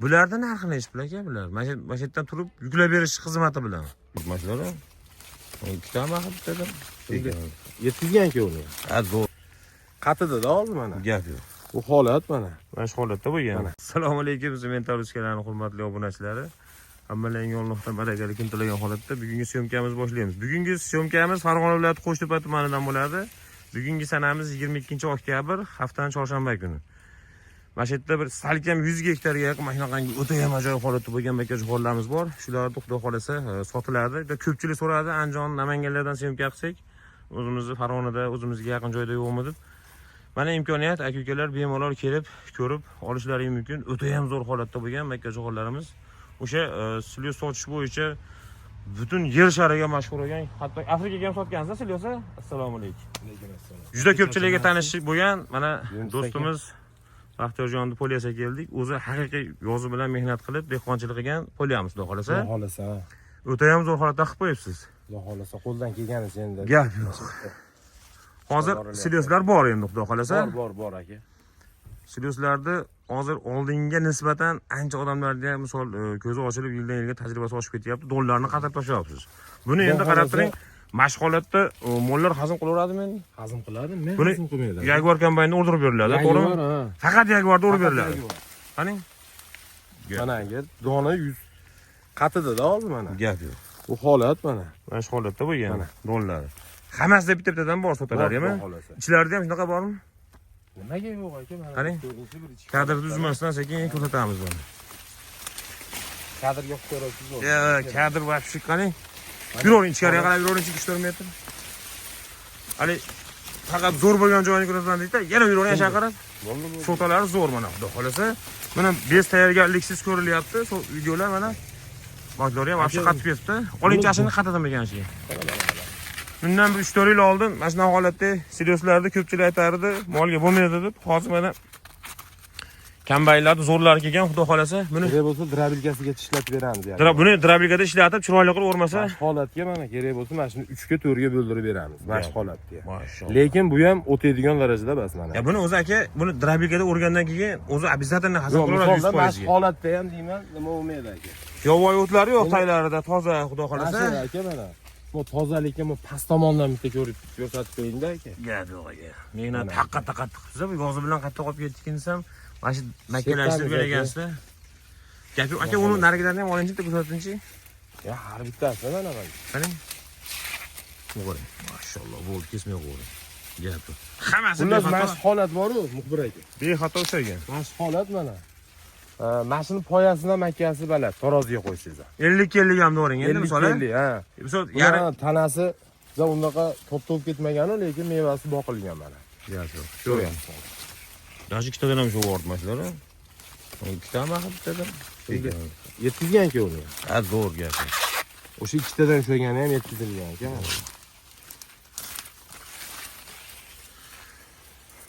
Bularda narxi nechi pul aka bular? Mana shu yerdan turib yuklab berish xizmati bilan. Mashinalar. Ikkitami dedim. Yetkazgan-ku uni. Ha, zo'r. Qatida hozir mana. Gap yo'q. Bu holat mana. Mana shu holatda bo'lgan. Assalomu alaykum, Mental Ruskalarning hurmatli obunachilari. Hammalarning yo'lnoqdan barakali kintilagan holatda bugungi syomkamiz boshlaymiz. Bugungi syomkamiz Farg'ona viloyati Qo'shtepa tumanidan bo'ladi. Bugungi sanamiz 22-oktyabr, haftaning chorshanba kuni. Mana shu yerda bir salkam 100 gektarga yaqin mana shunaqangi o'ta ham ajoyib holatda bo'lgan makajo'xorlarimiz bor. Shularni xudo xolasa sotiladi. Ko'pchilik so'radi, Andijon, Namanganlardan syomka qilsak, o'zimizni Farg'onada, o'zimizga yaqin joyda yo'qmi deb. Mana imkoniyat, aka-ukalar bemalol kelib, ko'rib olishlari mumkin. O'ta ham zo'r holatda bo'lgan makajo'xorlarimiz. O'sha silyos sotish bo'yicha butun yer shariga mashhur bo'lgan, hatto Afrikaga ham sotgansiz silyosa. Assalomu alaykum. Juda ko'pchilikga tanish bo'lgan mana do'stimiz Baxtiyorjonning poliyasiga keldik. O'zi haqiqiy yozuv bilan mehnat qilib, dehqonchilik qilgan poliyamiz, xudo xolasa. Xudo xolasa. O'ta ham zo'r holatda qilib qo'yibsiz. Xudo xolasa qo'ldan kelganicha endi. Gap yo'q. Hozir silyoslar bor endi, xudo xolasa. Bor aka. Silyoslarda hozir oldinga nisbatan ancha odamlarda misol ko'zi ochilib yildan yilga tajribasi oshib ketyapti. Dollarni qatab tashlayapsiz. Buni endi qarab turing. Mashq holatda mollar hazm qilaveradimi endi? Hazm qiladi, men Buni hazm qilmayman. Jaguar kombaynda o'rdirib beriladi, to'g'rimi? Faqat Jaguarda o'rib beriladi. Qani? Mana aka, dona 100 qatida hozir mana. Gap yo'q. Bu holat mana. Mana shu holatda bo'lgan donlari. Hammasida bitta-bittadan bor sotalarmi? Ichlarida ham shunaqa bormi? Nimaga yo'q aka? Qani? Kadrni uzmasdan sekin ko'rsatamiz buni. Kadrga qo'yasiz o'zi. Kadr вообще qani? Yuravering ichkariga qarab yuravering 3-4 metr. Hali faqat zo'r bo'lgan joyini ko'rasan deydi, yana yuravering aşağı qarab. Fotolar zo'r mana, xudo xolasa. Mana bez tayyorgarliksiz ko'rilyapti. Videolar mana. Motorlar ham вообще qatib ketdi. Olinchasini qatadan bergan shu. Bundan 3-4 yil oldin mana shunday holatda silyoslarda ko'pchilik aytardi, molga bo'lmaydi deb. Hozir mana kombaynlarda zo'rlar kelgan, xudo xolasa. Buni kerak bo'lsa drabilkasiga ishlatib beramiz yani. Buni drabilkada ishlatib, chiroyli qilib o'rmasa, holatga mana kerak bo'lsa mana shuni 3 ga 4 ga bo'ldirib beramiz. Mana shu holatga. Mashallah. Lekin bu ham o'taydigan darajada bas mana. Buni o'zi aka, buni drabilkada o'rgandan keyin o'zi обязательно hazm qilaveradi 100%. Mana shu holatda ham deyman, nima bo'lmaydi aka. Yovvoyi o'tlari yo'q, taylarida toza, xudo xolasa. Mana aka mana. Bu tozalikka bu past tomondan bitta ko'rsatib qo'ying-da aka. Gap yo'q aka. Mehnat haqiqatda qattiq. Siz bu yozuv bilan qattiq olib ketdik desam, mana shu makkalashtirib beragansizlar. Gap yo'q aka, uni narigidan ham olinchi deb ko'rsatingchi. Ya, har bittasi mana bak. Qani? Qo'ring. Mashallah, bo'ldi, kesmay qo'ying. Gap yo'q. Hammasi bexato. Mana shu holat bor-ku, muxbir aka. Bexato o'xshagan. Mana shu holat mana. Mashina poyasidan makkasi baland, taroziga qo'ysangiz. 50 ham do'ring endi misol. 50, ha. Misol yarim tanasi za unaqa to'p-to'p ketmagani, lekin mevasi boqilgan mana. Gap yo'q. Ko'ryapsiz. Даже ikkitadan ham shu ortmaslar. Ikkitami dedim. Yetkazgan-ku uni. Ha, zo'r gap. O'sha ikkitadan ushlagani ham yetkazilgan ekan.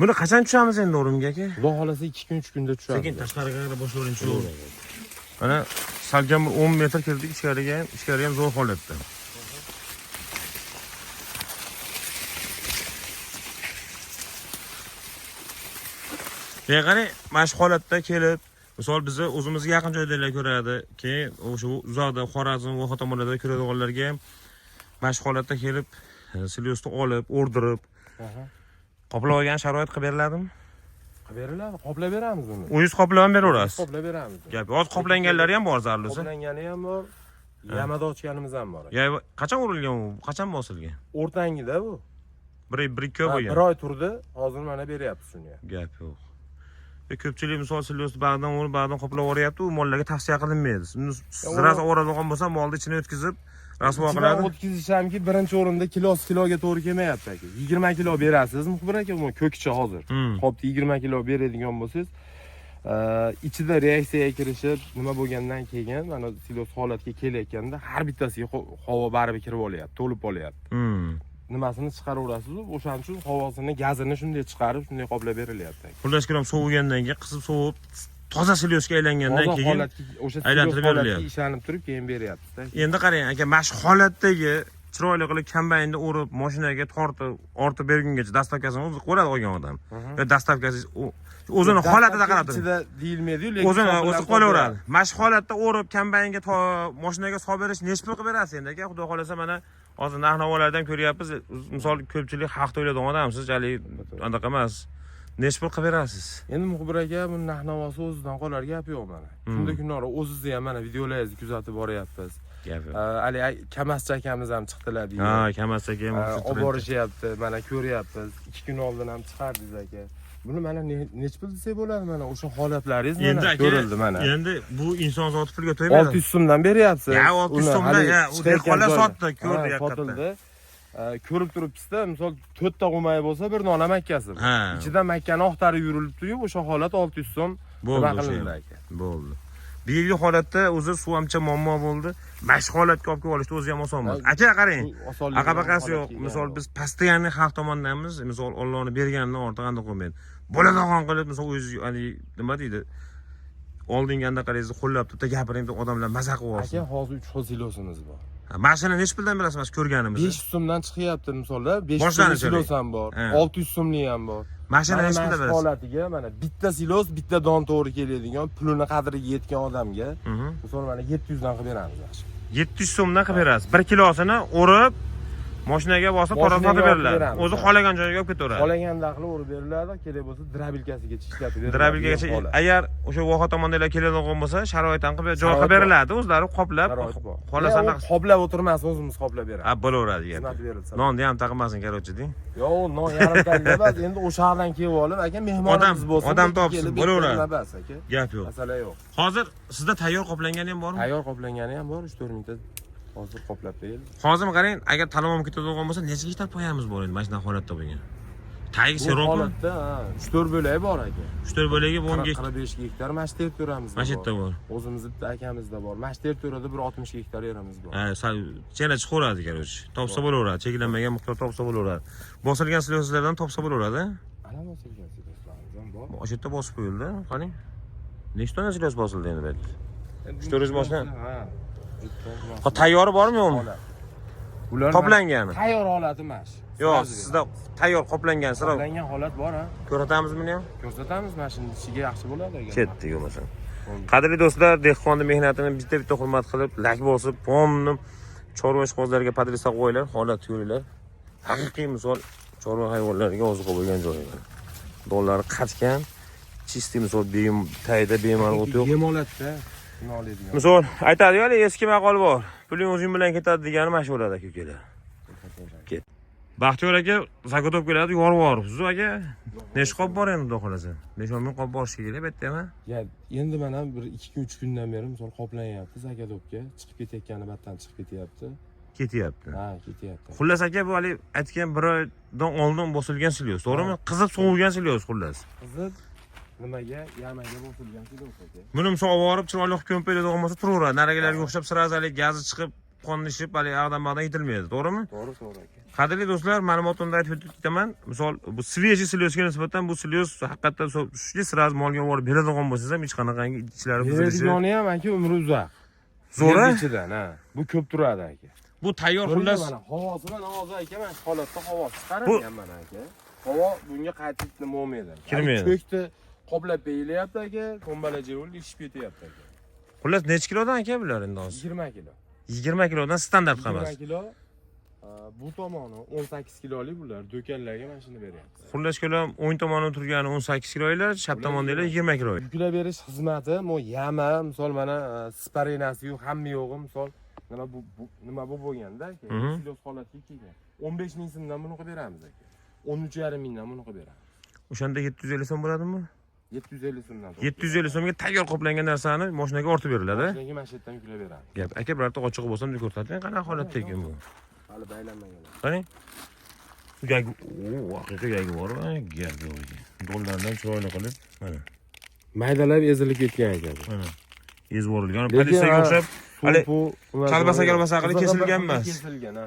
Buni qachon tushamiz endi o'rimga aka? Xudo xolasa 2 kun 3 kunda tushamiz. Sekin tashqariga qarab boshlayveringchi. Mana salkam 10 metr kirdik ichkariga ham zo'r holatda. Ya'ni mana shu holatda kelib, misol bizni o'zimizga yaqin joydagilar ko'radi, keyin o'sha uzoqda Xorazm va Xotomonlarda ko'radiganlarga ham mana shu holatda kelib, silyosni olib, o'rdirib, qoplab olgan sharoit qilib beriladimi? Qilib beriladi, qoplab beramiz uni. O'zingiz qoplab ham beraverasiz. Qoplab beramiz. Gap, hozir qoplanganlari ham bor zarurlisi. Qoplangani ham bor, yamada ochganimiz ham bor. Ya qachon urilgan u? Qachon bosilgan? O'rtangida bu. 1-2 bo'lgan. 1 oy turdi, hozir mana beryapmiz shuni. Gap yo'q. Ko'pchilik misol silyosni bag'dan o'rib, bag'dan qoplab yuboryapti, u mollarga tavsiya qilinmaydi. Siz o'radigan bo'lsa, molni ichini o'tkazib, rasvo qiladi. O'tkazish hamki birinchi o'rinda kiloga to'g'ri kelmayapti aka. 20 kilo berasiz, muxbir aka, bu ko'kcha hozir. Qopni 20 kilo beradigan bo'lsangiz, ichida reaksiyaga kirishib, nima bo'lgandan keyin mana silyos holatga kelayotganda har bittasiga havo baribir kirib olyapti, to'lib olyapti. Nimasini chiqaraverasiz, o'shaning uchun havosini, gazini shunday chiqarib, shunday qoplab berilyapti. Xullas kiram sovigandan keyin, qisib sovib, toza silyosga aylangandan keyin o'sha aylantirib berilyapti. Ishlanib turib keyin beryapti. Endi qarang aka, mana shu holatdagi chiroyli qilib kombaynda o'rib, mashinaga ortib bergungacha dastavkasini o'zi qo'yadi olgan odam. Va dastavkasi o'zini holatida qarab turadi. Ichida deyilmaydi-yu, lekin O'zi qolaveradi. Mana shu holatda o'rib kombaynga mashinaga solib berish necha pul qilib berasiz endi aka? Xudo xolasa mana hozir narx-navolardan ko'ryapmiz. Misol ko'pchilik haq to'laydigan odamsiz, hali anaqa emas. Necha pul qilib berasiz? Endi Muxbir aka, bu narx-navosi o'zidan qolar gap yo'q mana. Shunda kunlari o'zizni ham mana videolaringizni kuzatib boryapmiz. Gap yo'q. Ali Kamascha akamiz ham chiqdilar deydi. Ha, Kamascha aka ham olib borishyapti. Mana ko'ryapmiz. 2 kun oldin ham chiqardingiz aka. Buni mana necha pul desak bo'ladi mana o'sha holatlaringiz mana ko'rildi mana. Endi bu inson zoti pulga to'ymaydi. 600 so'mdan beryapsiz. Ya 600 so'mdan, ya u dehqonlar sotdi, ko'rdi yoqda. Ko'rib turibsiz-da, misol 4 ta qumay bo'lsa, bir nona makkasi. Ichida makkani oqtarib yurilibdi-yu, o'sha holat 600 so'm nima qilindi aka. Bo'ldi. Bu yilgi holatda o'zi suv hamcha muammo bo'ldi. Mana shu holatga olib kelishdi o'zi ham oson bo'ldi. Aka qarang. Aqabaqasi yo'q. Misol biz pastiyanni xalq tomonidanmiz. Misol Allohning berganidan ortiq aniq qilmaydi. Bo'ladigan qilib misol o'zi nima deydi? Oldinga anaqaringizni qo'llab turibdi, gapiring deb odamlar maza qilib olsin. Aka, hozir 3 xil silosimiz bor. Mashina necha puldan berasiz mana ko'rganimiz? 500 so'mdan chiqyapti misolda, 500 silos ham bor, 600 so'mlik ham bor. Mashina necha puldan berasiz? Holatiga mana bitta silos, bitta don to'g'ri keladigan, pulini qadriga yetgan odamga, misol mana 700 dan qilib beramiz. 700 so'mdan qilib berasiz. 1 kilosini o'rib, mashinaga bosib, sotib beriladi. O'zi xolagan joyiga olib ketaveradi. Xolagan daxli o'rib beriladi, kerak bo'lsa drabilkasiga ishlatib beriladi. Drabilgacha agar o'sha voha tomondagilar keladigan bo'lsa, sharoitdan qilib joy qilib beriladi, o'zlari qoplab, xolasan qoplab o'tirmas, o'zimiz qoplab beramiz. Ha, bo'laveradi gap. Nonni ham taqmasin, qarochi deng. Yo'q, non yarimtalik emas, endi o'sha yerdan kelib olib, aka mehmonimiz bo'lsin. Odam topsin, bo'laveradi. Gap yo'q. Masala yo'q. Hozir sizda tayyor qoplangani ham bormi? Tayyor qoplangani ham bor, 3-4 mingta. Hozir qoplab berildi. Hozir qarang, agar talon ketadigan bo'lsa, necha gektar poyamiz bor endi mana shunday holatda bo'lgan. Tagi serokmi? Holatda 3-4 bo'lak bor aka. 3-4 bo'lagi 10 gektar. 45 gektar mana shu territoriyamizda bor. Mana shu yerda bor. O'zimizda akamizda bor. Mana shu territoriyada bir 60 gektar yerimiz bor. Ha, yana chiqaveradi, qarochi. Topsa bo'laveradi, cheklanmagan miqdor topsa bo'laveradi. Bosilgan siloslardan topsa bo'laveradi. Ana bosilgan siloslarimiz ham bor. O'sha yerda bosib qo'yildi, qarang. Nechta dona silos bosildi endi bu yerda? 400 boshdan. Ha, tayyori bormi yo'qmi? Ular qoplangani. Tayyor holati emas. Yo'q, sizda tayyor qoplangan sira. Qoplangan holat bor ha. Ko'rsatamiz buni ham? Ko'rsatamiz, mashina ichiga yaxshi bo'ladi aka. Ketdi yo'qmasa. Qadrli do'stlar, dehqonning mehnatini bitta hurmat qilib, lak bosib, pomni chorva ishqozlariga podresa qo'yinglar, holat yo'linglar. Haqiqiy misol chorva hayvonlariga oziq bo'lgan joy. Donlari qatgan, chisti misol tayda bemalol o't yo'q. Yem holatda. Misol aytadi-ku, eski maqol bor. Puling o'zing bilan ketadi degani mana shu bo'ladi aka ukalar. Ket. Baxtiyor aka zakodov keladi, yorib yuboribsiz aka. Necha qop bor endi xudo xolasa? 5-10 ming qop borishi kerak bu yerda ham. Ya, endi mana bir 2-3 kundan beri misol qoplanyapti zakodovga, chiqib ketayotgani battan chiqib ketyapti. Ketyapti. Ha, ketyapti. Xullas aka bu hali aytgan bir oydan oldin bosilgan silyos, to'g'rimi? Qizib sovugan silyos xullas. Qizib nimaga, yamaga bosilgan silyos aka. Buni misol olib borib chiroyli qilib ko'mib beradigan bo'lsa turaveradi. Narigalarga o'xshab sirazalik gazi chiqib, qonnishib, hali ag'dan-bag'dan yetilmaydi, to'g'rimi? To'g'ri aka. Qadrli do'stlar, ma'lumotni aytib o'taman. Misol bu sveji silyosga nisbatan bu silyos haqiqatdan shunday siraz molga olib beradigan bo'lsangiz ham hech qanaqangi ichlari buzilishi. Beradigan ham aka umri uzoq. Zo'ra? Ichidan, ha. Bu ko'p turadi aka. Bu tayyor xullas. Mana havosi mana hozir aka, mana shu holatda havosi chiqarilgan mana aka. Havo bunga qaytib nima bo'lmaydi. Kirmaydi. Ko'kni qoplab beyilyapti aka, ko'mbalajiro'l ishib ketyapti aka. Xullas necha kilodan aka bular endi hozir? 20 kilo. 20 kilodan standart qilamiz. 20 kilo. Bu tomoni 18 kilolik bular, do'konlarga mana shuni beryapti. Xullas kelam o'ng tomonda turgani 18 kilolar, chap tomondagilar 20 kilo. Yuklab berish xizmati, mo yama, misol mana sparinasi yo'q, hamma yo'g'i, misol nima bu bo'lganda aka, silos holatga kelgan. 15 ming so'mdan buni qilib beramiz aka. 13,5 mingdan buni qilib beramiz. O'shanda 750 so'm bo'ladimi? 750 so'mdan. 750 so'mga tayyor qoplangan narsani mashinaga ortib beriladi. Mashinaga mana shu yerdan yuklab beramiz. Gap, aka birorta ochiq bo'lsa uni ko'rsating, qanaqa holatda ekan bu? Hali baylanmagan. Qarang. Gagi, haqiqiy gagi bor, gap yo'q ekan. Dollardan chiroyli qilib, mana. Maydalab ezilib ketgan ekan. Mana. Ezib yuborilgan. Politsiyaga o'xshab, hali qalbasa qilib kesilgan emas. Kesilgan, ha.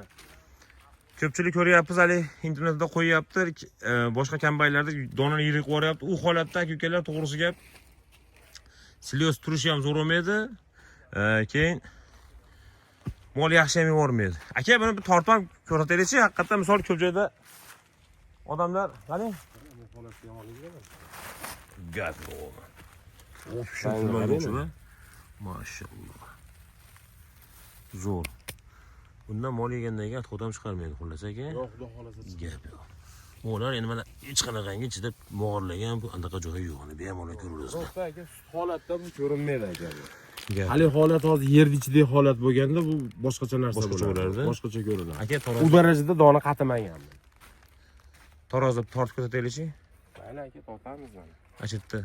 Ko'pchilik ko'ryapmiz, hali internetda qo'yyapti, boshqa kombaynlarda donani yirik qo'yapti. U holatda ukalar to'g'risi gap. Silyos turishi ham zo'r bo'lmaydi. Keyin Mol yaxshi ham yormaydi. Aka, buni bir tortib ko'rsataylik-chi. Haqiqatan misol ko'p joyda odamlar, qani? Gap yo'q. Of, shu pullar Mashallah. Zo'r. Bundan mol yegandan keyin xo'tam chiqarmaydi, xullas aka. Yo'q, xudo xolasa Gap yo'q. Mo'lar endi mana hech qanaqangi chidab mog'orlagan bu anaqa joyi yo'q. Bemalol ko'rasiz. yo'q aka, holatda bu ko'rinmaydi aka. Gap. Hali holat hozir yer ichidagi holat bo'lganda bu boshqacha narsa Boshqacha bo'lardi. Boshqacha ko'rinadi. Aka, U darajada dona qatimagan. tarozib tortib ko'rsataylik-chi. Mayli aka, tortamiz mana. Achitdi.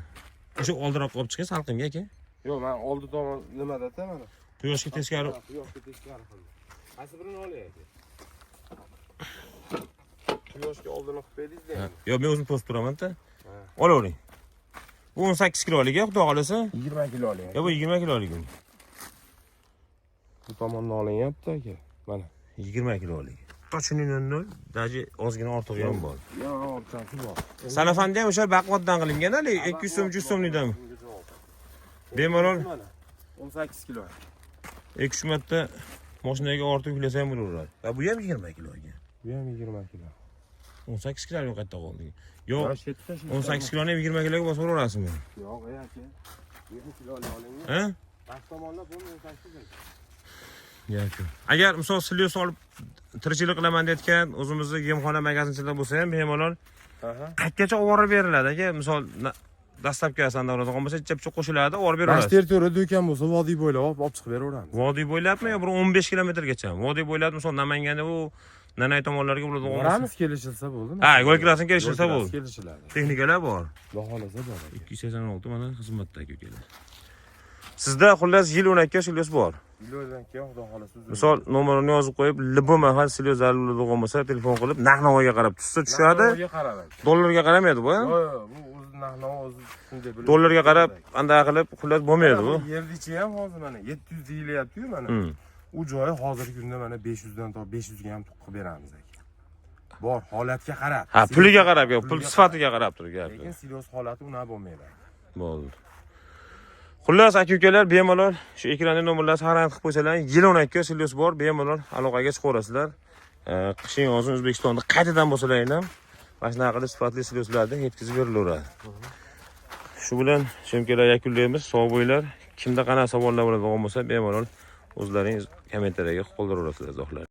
O'sha oldiroq olib chiqing salqinga aka. Yo'q, men oldi tomon nimada-da mana. Quyoshga teskari. Quyoshga teskari qildim. Qaysi birini olay aka? Quyoshga oldini qilib berdingiz-da. Yo'q, men o'zim to'sib turaman-da. Olavering. Bu 18 kilolik, xudo xolasa. 20 kilolik. Yo'q, bu 20 kilolik. Bu tomondan olinyapti aka. Mana 20 kilolik. Tochinin daji ozgina ortig'i ham bor. Yo'q, ortiqchasi bor. Salafanda ham o'sha baquvvatdan qilingan, 200 so'm, 100 so'mlikdan. Bemalol 18 kilo. 2 marta mashinaga ortib yuklasa ham bo'laveradi. Va bu ham 20 kilo ekan. Bu ham 20 kilo. 18 kilo qayerda qoldi? Yo'q, Yosh yetsa 18 kiloni ham 20 kiloga bosib o'raverasizmi? Yo'q, aka. 20 kilolik oling. Ha? Past tomonda bu 18 kilo. Yo'q. Agar misol silyo solib tirikchilik qilaman deyotgan o'zimizning yemxona magazinchilar bo'lsa ham bemalol qayergacha oborib beriladi aka. Misol dastlabki sandavrada qolmasa chapcha qo'shiladi, oborib Bash beriladi. territoriya do'kon bo'lsa vodiy bo'ylab olib chiqib beraveramiz. Vodiy bo'ylabmi yo bir 15 kilometrgacha? Vodiy bo'ylab misol Namanganda u Nanay tomonlarga bo'ladi. Boramiz, kelishilsa bo'ldi. Ha, yo'lkirasin kelishilsa bo'ldi. Kelishiladi. Texnikalar bor. Xudo xolasa bor. 286 mana xizmatda akalar. Sizda xullas yil 12 silyos bor. Yildan keyin xudo xolasa. Misol nomerini yozib qo'yib, libo mahal silyos zarurligi bo'lmasa telefon qilib, narx-navoga qarab tushsa tushadi. Dollarga qaramaydi bu. Yo'q, bu o'zi narx-navo o'zi shunday bir. Dollarga qarab, qanday qilib xullas bo'lmaydi bu. Yerni ichi ham hozir mana 700 deyilyapti-yu mana. U joyi hozirgi kunda mana 500 dan to 500 ga ham qilib beramiz aka. Bor, holatga qarab. Ha, puliga qarab, yo'q, pul sifatiga qarab turib gap. Lekin silyos holati una bo'lmaydi. Bo'ldi. Xullas aka-ukalar bemalol shu ekranda nomerlarni saqlanib qilib qo'ysalaring, yil 12 silyos bor, bemalol aloqaga chiqaverasizlar. Qishing hozir O'zbekistonda qaytadan bo'lsalaring ham mana shunaqa qilib sifatli silyoslarni yetkazib berilaveradi. Shu bilan shemkalar yakunlaymiz. Sog' bo'linglar. Kimda qanaqa savollar bo'ladigan bo'lsa bemalol o'zlaringiz kommentariyaga qoldiraverasizlar izohlar.